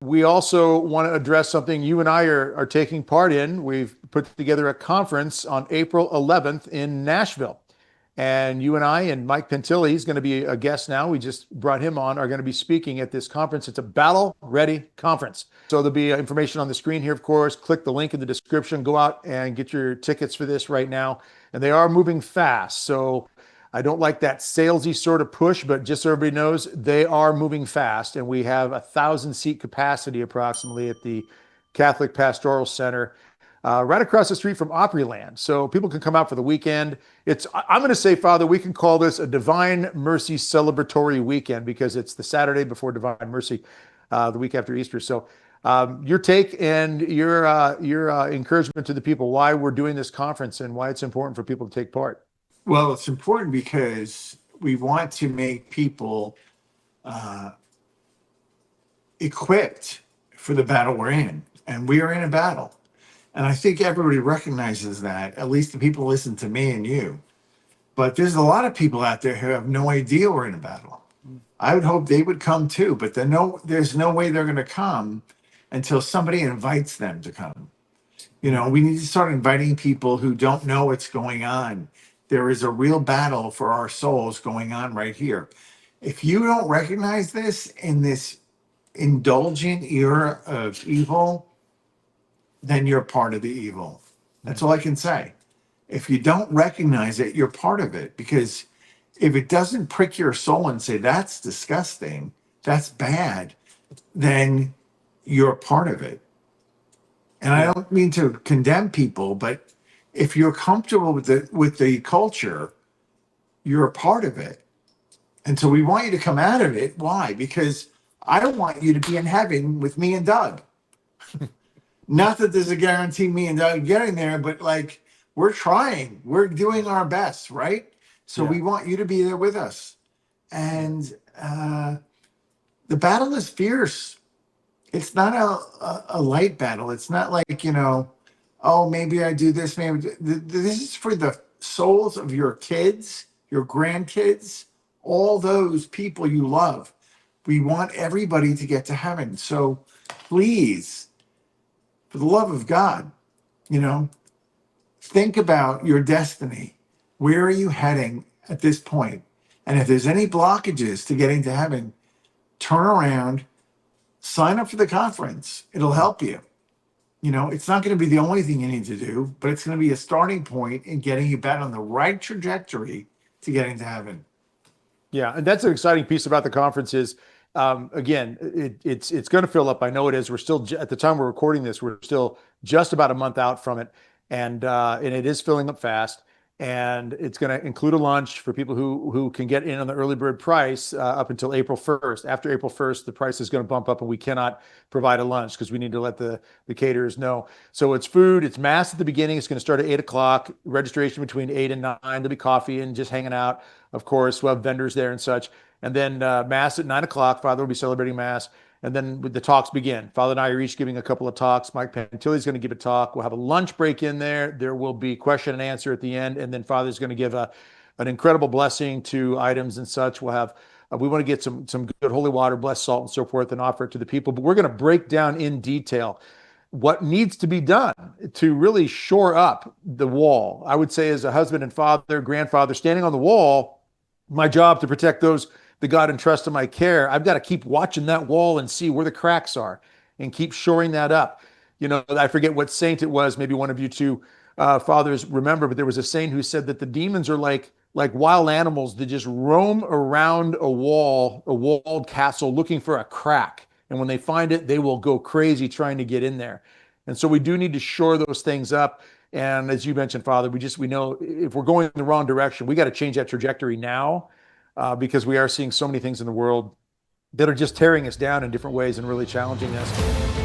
we also want to address something you and I are taking part in. We've put together a conference on April 11th in Nashville. And you and I and Mike Pentilli, he's going to be a guest now. We just brought him on, are going to be speaking at this conference. It's a battle ready conference. So there'll be information on the screen here, of course. Click the link in the description. Go out and get your tickets for this right now. And they are moving fast. So I don't like that salesy sort of push, but just so everybody knows, they are moving fast. And we have 1,000-seat capacity approximately at the Catholic Pastoral Center, right across the street from Opryland. So people can come out for the weekend. I'm going to say, Father, we can call this a Divine Mercy celebratory weekend because it's the Saturday before Divine Mercy, the week after Easter. So your take and your encouragement to the people, why we're doing this conference and why it's important for people to take part. Well, it's important because we want to make people equipped for the battle we're in. And we are in a battle. And I think everybody recognizes that, at least the people who listen to me and you. But there's a lot of people out there who have no idea we're in a battle. I would hope they would come too, but there's no way they're going to come until somebody invites them to come. You know, we need to start inviting people who don't know what's going on. There is a real battle for our souls going on right here. If you don't recognize this in this indulgent era of evil, then you're part of the evil. That's all I can say. If you don't recognize it, you're part of it. Because if it doesn't prick your soul and say, that's disgusting, that's bad, then you're part of it. And I don't mean to condemn people, but if you're comfortable with the culture, you're a part of it. And so we want you to come out of it. Why? Because I don't want you to be in heaven with me and Doug. Not that there's a guarantee me and Doug getting there, but like we're trying, we're doing our best, right? So we want you to be there with us. And the battle is fierce. It's not a light battle. It's not like, oh, maybe I do this. Maybe this is for the souls of your kids, your grandkids, all those people you love. We want everybody to get to heaven. So please, for the love of God, think about your destiny. Where are you heading at this point? And if there's any blockages to getting to heaven, turn around, sign up for the conference. It'll help you. It's not going to be the only thing you need to do, but it's going to be a starting point in getting you back on the right trajectory to getting to heaven. Yeah, and that's an exciting piece about the conference is, again, it's going to fill up. I know it is. We're still, at the time we're recording this, we're still just about a month out from it. And it is filling up fast. And it's going to include a lunch for people who can get in on the early bird price up until April 1st. After April 1st, the price is going to bump up and we cannot provide a lunch because we need to let the caterers know. So it's food, it's mass at the beginning. It's going to start at 8 o'clock, registration between 8 and 9. There'll be coffee and just hanging out. Of course, we'll have vendors there and such. And then mass at 9 o'clock, Father will be celebrating mass. And then the talks begin. Father and I are each giving a couple of talks. Mike Pentilli is going to give a talk. We'll have a lunch break in there. There will be question and answer at the end. And then Father's going to give an incredible blessing to items and such. We'll have, we want to get some good holy water, blessed salt and so forth and offer it to the people. But we're going to break down in detail what needs to be done to really shore up the wall. I would say as a husband and father, grandfather, standing on the wall, my job to protect those that God entrusts in my care, I've got to keep watching that wall and see where the cracks are and keep shoring that up. I forget what saint it was. Maybe one of you two fathers remember, but there was a saint who said that the demons are like wild animals that just roam around a walled castle looking for a crack. And when they find it, they will go crazy trying to get in there. And so we do need to shore those things up. And as you mentioned, Father, we know if we're going in the wrong direction, we got to change that trajectory now. Because we are seeing so many things in the world that are just tearing us down in different ways and really challenging us.